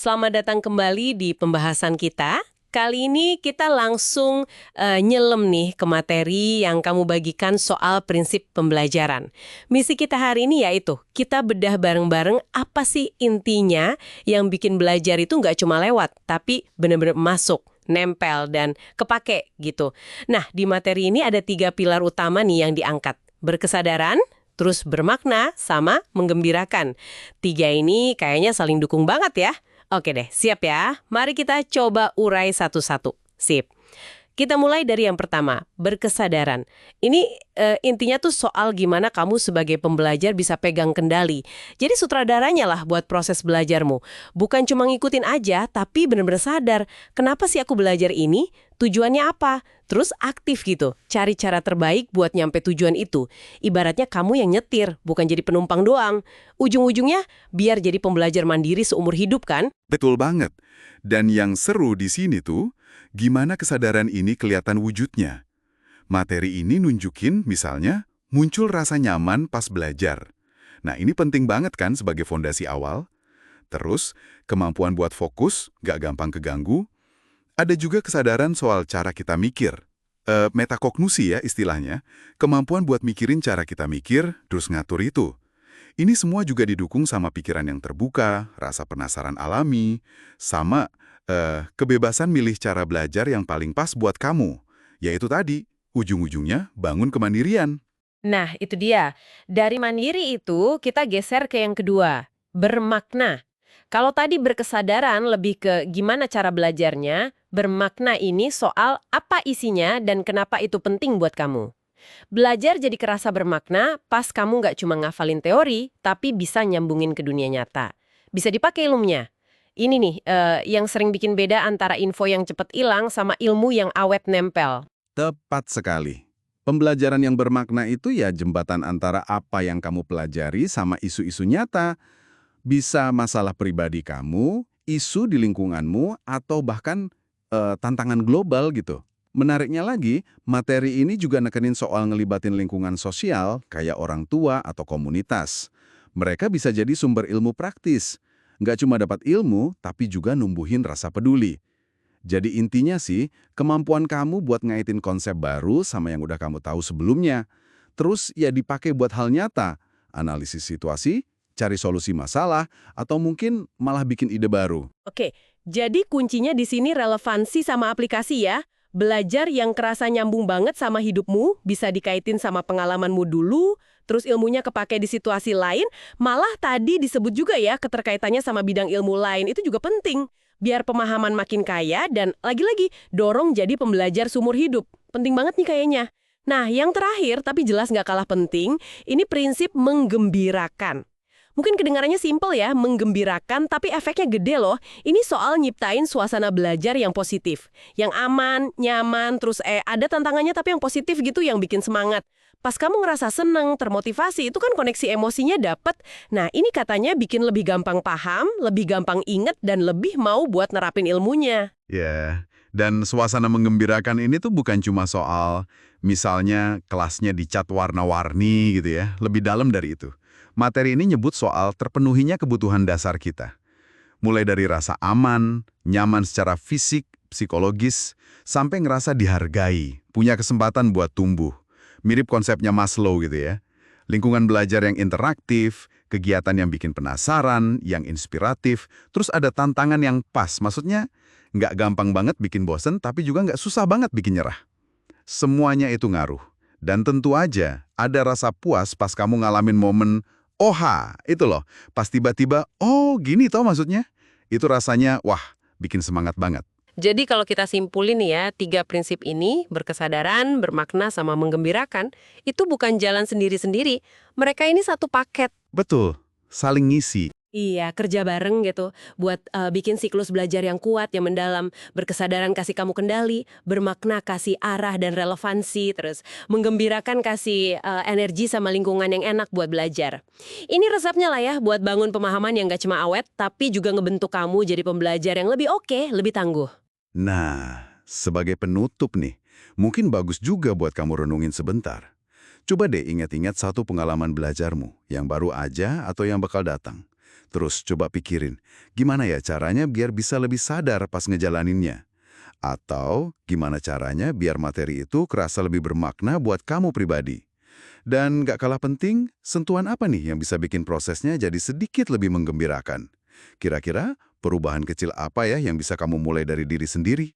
Selamat datang kembali di pembahasan kita. Kali ini kita langsung nyelem nih ke materi yang kamu bagikan soal prinsip pembelajaran. Misi kita hari ini yaitu kita bedah bareng-bareng apa sih intinya yang bikin belajar itu nggak cuma lewat, tapi benar-benar masuk, nempel, dan kepake gitu. Nah, di materi ini ada 3 pilar utama nih yang diangkat. Berkesadaran, terus bermakna, sama menggembirakan. 3 ini kayaknya saling dukung banget ya. Oke deh, siap ya? Mari kita coba urai satu-satu. Sip. Kita mulai dari yang pertama, berkesadaran. Ini intinya tuh soal gimana kamu sebagai pembelajar bisa pegang kendali. Jadi sutradaranya lah buat proses belajarmu. Bukan cuma ngikutin aja, tapi benar-benar sadar, kenapa sih aku belajar ini? Tujuannya apa? Terus aktif gitu, cari cara terbaik buat nyampe tujuan itu. Ibaratnya kamu yang nyetir, bukan jadi penumpang doang. Ujung-ujungnya, biar jadi pembelajar mandiri seumur hidup kan? Betul banget. Dan yang seru di sini tuh, gimana kesadaran ini kelihatan wujudnya. Materi ini nunjukin, misalnya, muncul rasa nyaman pas belajar. Nah, ini penting banget kan sebagai fondasi awal. Terus, kemampuan buat fokus, gak gampang keganggu. Ada juga kesadaran soal cara kita mikir. Metakognusi ya istilahnya. Kemampuan buat mikirin cara kita mikir, terus ngatur itu. Ini semua juga didukung sama pikiran yang terbuka, rasa penasaran alami, sama kebebasan milih cara belajar yang paling pas buat kamu. Yaitu tadi, ujung-ujungnya bangun kemandirian. Nah, itu dia. Dari mandiri itu, kita geser ke yang kedua, bermakna. Kalau tadi berkesadaran lebih ke gimana cara belajarnya, bermakna ini soal apa isinya dan kenapa itu penting buat kamu. Belajar jadi kerasa bermakna pas kamu nggak cuma ngafalin teori, tapi bisa nyambungin ke dunia nyata. Bisa dipakai ilmunya. Ini nih, yang sering bikin beda antara info yang cepet hilang sama ilmu yang awet nempel. Tepat sekali. Pembelajaran yang bermakna itu ya jembatan antara apa yang kamu pelajari sama isu-isu nyata. Bisa masalah pribadi kamu, isu di lingkunganmu, atau bahkan tantangan global gitu. Menariknya lagi, materi ini juga nekenin soal ngelibatin lingkungan sosial kayak orang tua atau komunitas. Mereka bisa jadi sumber ilmu praktis. Nggak cuma dapat ilmu, tapi juga numbuhin rasa peduli. Jadi intinya sih, kemampuan kamu buat ngaitin konsep baru sama yang udah kamu tahu sebelumnya. Terus ya dipakai buat hal nyata, analisis situasi, cari solusi masalah, atau mungkin malah bikin ide baru. Oke, jadi kuncinya di sini relevansi sama aplikasi ya. Belajar yang kerasa nyambung banget sama hidupmu, bisa dikaitin sama pengalamanmu dulu, terus ilmunya kepake di situasi lain, malah tadi disebut juga ya keterkaitannya sama bidang ilmu lain, itu juga penting. Biar pemahaman makin kaya dan lagi-lagi dorong jadi pembelajar seumur hidup. Penting banget nih kayaknya. Nah, yang terakhir tapi jelas nggak kalah penting, ini prinsip menggembirakan. Mungkin kedengarannya simpel ya, menggembirakan, tapi efeknya gede loh. Ini soal nyiptain suasana belajar yang positif. Yang aman, nyaman, terus ada tantangannya tapi yang positif gitu yang bikin semangat. Pas kamu ngerasa seneng, termotivasi, itu kan koneksi emosinya dapet. Nah, ini katanya bikin lebih gampang paham, lebih gampang inget, dan lebih mau buat nerapin ilmunya. Ya, dan suasana menggembirakan ini tuh bukan cuma soal, misalnya kelasnya dicat warna-warni gitu ya, lebih dalam dari itu. Materi ini nyebut soal terpenuhinya kebutuhan dasar kita. Mulai dari rasa aman, nyaman secara fisik, psikologis, sampai ngerasa dihargai, punya kesempatan buat tumbuh. Mirip konsepnya Maslow gitu ya. Lingkungan belajar yang interaktif, kegiatan yang bikin penasaran, yang inspiratif, terus ada tantangan yang pas. Maksudnya, nggak gampang banget bikin bosen, tapi juga nggak susah banget bikin nyerah. Semuanya itu ngaruh. Dan tentu aja, ada rasa puas pas kamu ngalamin momen oha, itu loh. Pas tiba-tiba, oh gini toh maksudnya. Itu rasanya, wah, bikin semangat banget. Jadi kalau kita simpulin nih ya, 3 prinsip ini, berkesadaran, bermakna, sama menggembirakan, itu bukan jalan sendiri-sendiri. Mereka ini satu paket. Betul, saling ngisi. Iya, kerja bareng gitu, buat bikin siklus belajar yang kuat, yang mendalam, berkesadaran kasih kamu kendali, bermakna kasih arah dan relevansi, terus menggembirakan kasih energi sama lingkungan yang enak buat belajar. Ini resepnya lah ya, buat bangun pemahaman yang gak cuma awet, tapi juga ngebentuk kamu jadi pembelajar yang lebih oke, lebih tangguh. Nah, sebagai penutup nih, mungkin bagus juga buat kamu renungin sebentar. Coba deh ingat-ingat satu pengalaman belajarmu, yang baru aja atau yang bakal datang. Terus coba pikirin, gimana ya caranya biar bisa lebih sadar pas ngejalaninnya? Atau gimana caranya biar materi itu kerasa lebih bermakna buat kamu pribadi? Dan gak kalah penting, sentuhan apa nih yang bisa bikin prosesnya jadi sedikit lebih menggembirakan? Kira-kira perubahan kecil apa ya yang bisa kamu mulai dari diri sendiri?